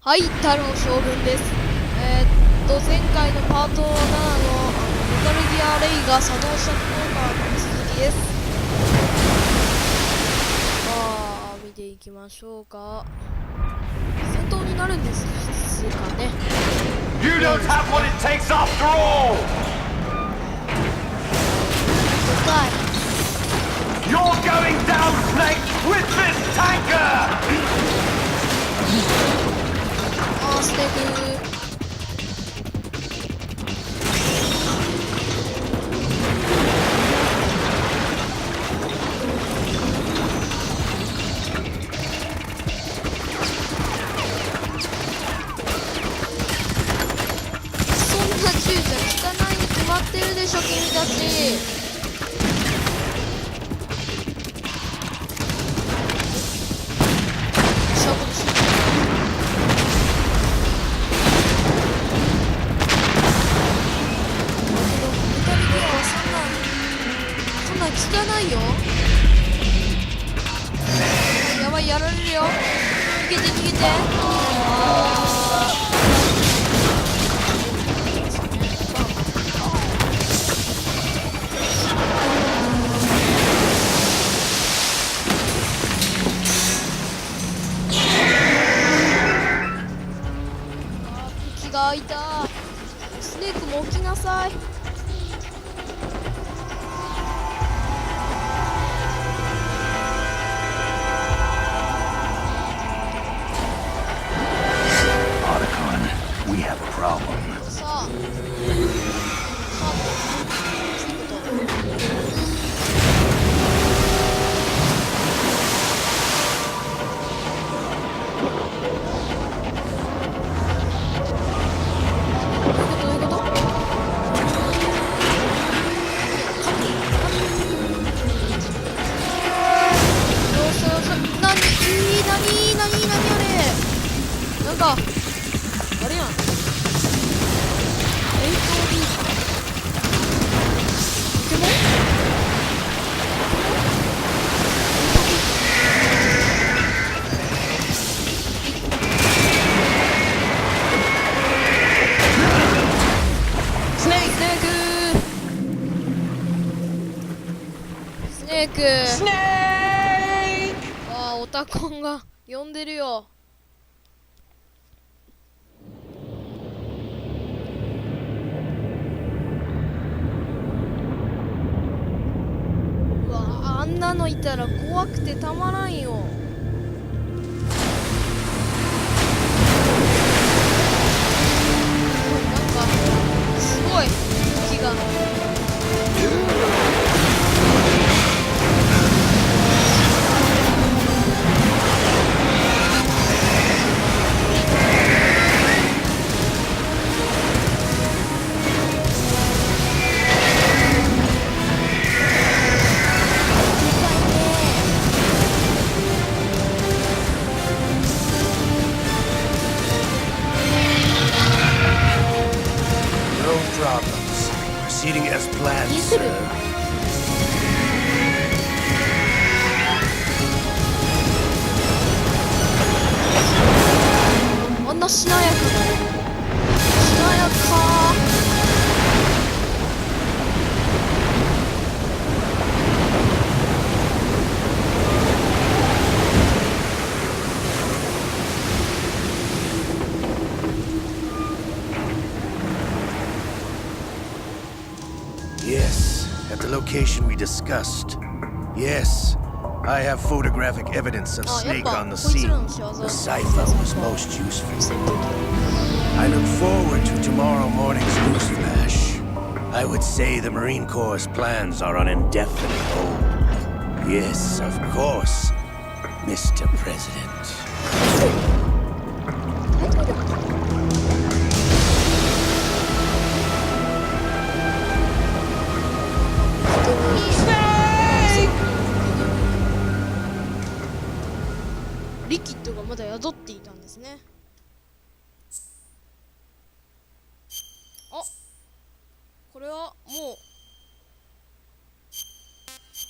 はい、太郎将軍です。前回のパート7のメタルギアレイが作動した効果の続きです。見ていきましょうか。戦闘になるんですかね。You don't have what it takes after all! You're going down, Snake, with this tanker! ステークそんな銃じゃ効かないに決まってるでしょ、君たち。効かないよ。やばい、やられるよ。逃げて逃げて。口が開いた。スネークも起きなさい。We have a problem. なんかあれやん。スネーク。オタコンが呼んでるよ。あんなのいたら怖くてたまらんよ。なんかすごい気が。Proceeding as planned, sir. あんなしなやかな。しなやか。Yes, at the location we discussed. Yes, I have photographic evidence of Snake on the scene. The cipher was most useful. I look forward to tomorrow morning's newsflash. I would say the Marine Corps' plans are on indefinite hold. Yes, of course, Mr. President. Snake! リキッドがまだ宿っていたんですね。これはもう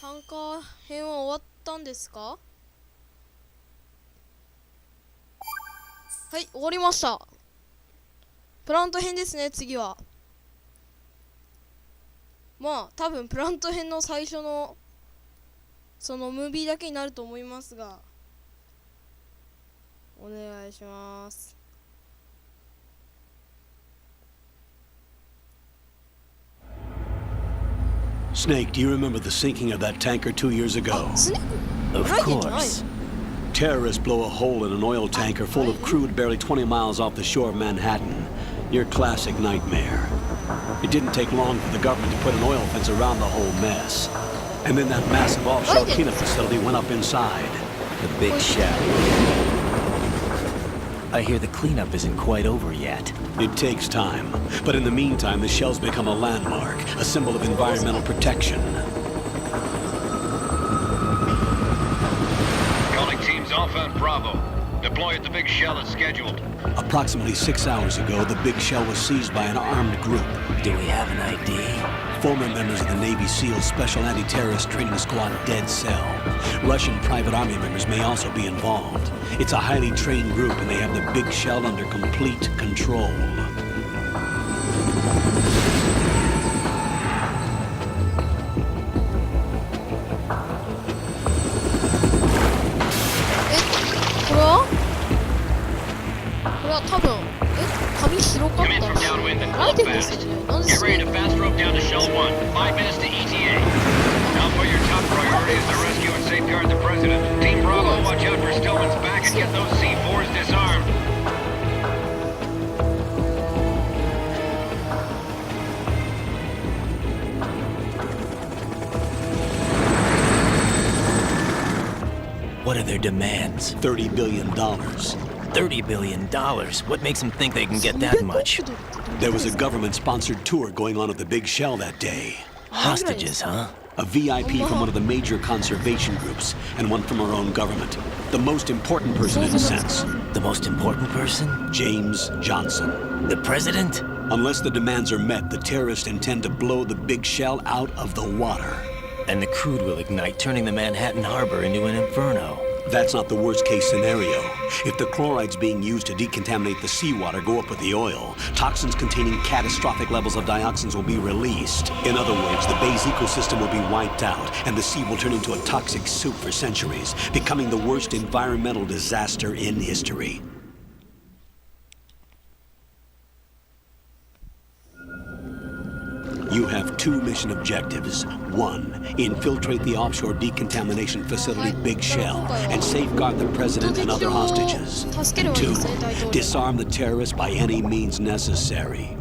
タンカー編は終わったんですか？はい、終わりました。プラント編ですね、次は。まあ、多分プラント編の最初のそのムービーだけになると思いますが、お願いします。Snake, do you remember the sinking of that tanker 2 years ago? Of course. Terrorists blow a hole in an oil tanker full of crude barely 20 miles off the shore of Manhattan. Your classic nightmare. It didn't take long for the government to put an oil fence around the whole mess. And then that massive offshore cleanup facility went up inside. The big shell. I hear the cleanup isn't quite over yet. It takes time. But in the meantime, the shell's become a landmark, a symbol of environmental protection. Calling teams Alpha and Bravo. Deploy at the big shell as scheduled. Approximately 6 hours ago, the big shell was seized by an armed group. Do we have an ID? Former members of the Navy SEALs Special Anti-Terrorist Training Squad Dead Cell. Russian private army members may also be involved. It's a highly trained group and they have the big shell under complete control. Come in from downwind and pull fast. Get ready to fast rope down to Shell 1. 5 minutes to ETA. Now for your top priority is to rescue and safeguard the President. Team Bravo, watch out for Stillman's back and get those C4s disarmed. What are their demands? $30 billion. $30 billion? What makes them think they can get that much? There was a government-sponsored tour going on at the big shell that day. Hostages, huh? A VIP from one of the major conservation groups, and one from our own government. The most important person in a sense. The most important person? James Johnson. The president? Unless the demands are met, the terrorists intend to blow the big shell out of the water. And the crude will ignite, turning the Manhattan Harbor into an inferno. That's not the worst-case scenario. If the chlorides being used to decontaminate the seawater go up with the oil, toxins containing catastrophic levels of dioxins will be released. In other words, the bay's ecosystem will be wiped out, and the sea will turn into a toxic soup for centuries, becoming the worst environmental disaster in history. You have 2 mission objectives. 1, infiltrate the offshore decontamination facility Big Shell and safeguard the president and other hostages. And 2, disarm the terrorists by any means necessary.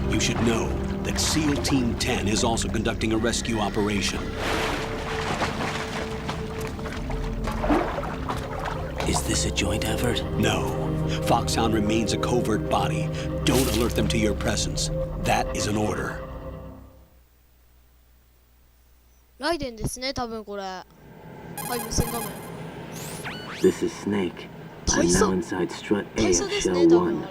You should know that SEAL Team 10 is also conducting a rescue operation. Is this a joint effort? No. Foxhound remains a covert body. Don't alert them to your presence. That is an order. ライデンですね、多分これ。はい、無線画面。This is Snake. I'm now inside Strut A of Shell 1.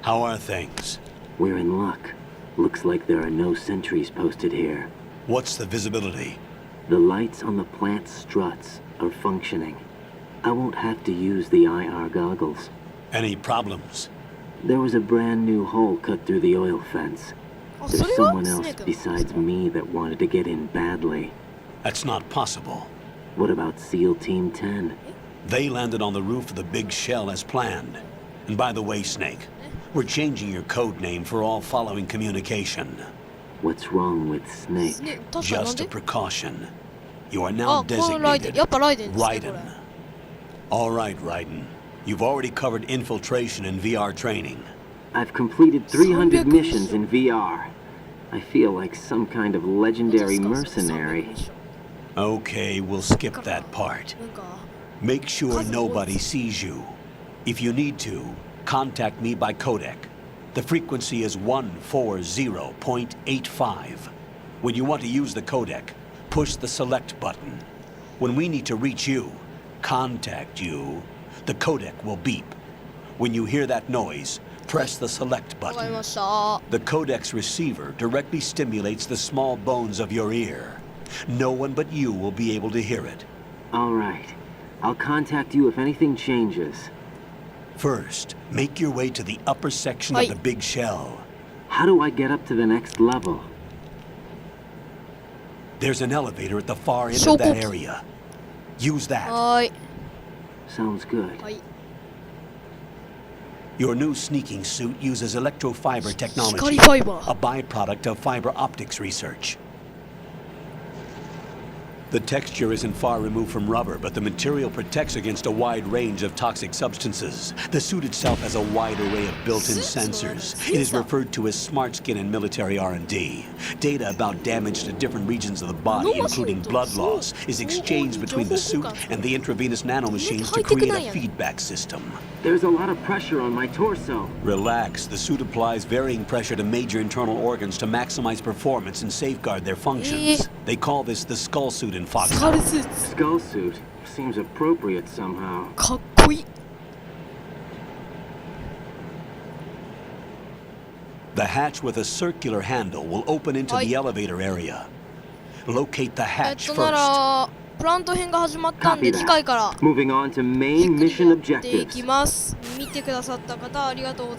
How are things? We're in luck. Looks like there are no sentries posted here. What's the visibility? The lights on the plant struts are functioning. I won't have to use the IR goggles. Any problems? There was a brand new hole cut through the oil fence. There's someone else besides me that wanted to get in badly. That's not possible. What about SEAL Team 10? They landed on the roof of the Big Shell as planned. And by the way, Snake, we're changing your code name for all following communication. What's wrong with Snake? Just a precaution. You are now designated Raiden. All right, Raiden. You've already covered infiltration and VR training. I've completed 300 missions in VR. I feel like some kind of legendary mercenary. Okay, we'll skip that part. Make sure nobody sees you. If you need to, contact me by codec. The frequency is 140.85. When you want to use the codec, push the select button. When we need to reach you, contact you, the codec will beep. When you hear that noise, Press the select わかり button. ました。 The codex receiver directly stimulates the small bones of your ear. No one but you will be able to hear it. All right. I'll contact you if anything changes. First, make your way to the upper section of the big shell. How do I get up to the next level? There's an elevator at the far end of that area. Use that. はい。 Sounds good. はい。 Your new sneaking suit uses electrofiber 光 technology, ファイバ a ー。 byproduct of fiber optics research. The texture isn't far removed from rubber, but the material protects against a wide range of toxic substances. The suit itself has a wide array of built-in sensors. It is referred to as smart skin in military R&D. Data about damage to different regions of the body, including blood loss, is exchanged between the suit and the intravenous nanomachines to create a feedback system. There's a lot of pressure on my torso. Relax. The suit applies varying pressure to major internal organs to maximize performance and safeguard their functions. They call this the skull suit in スカ Fox. ルスーツ。 Skull suit seems appropriate somehow. かっこいい。 The hatch with a circular handle will open into the elevator area. Locate the hatch な first. ら、プラント編が始まったん Copy で、機械から that. Moving on to ゆっ main くり mission やってい objectives. きます。見てくださった方、ありがとうございます。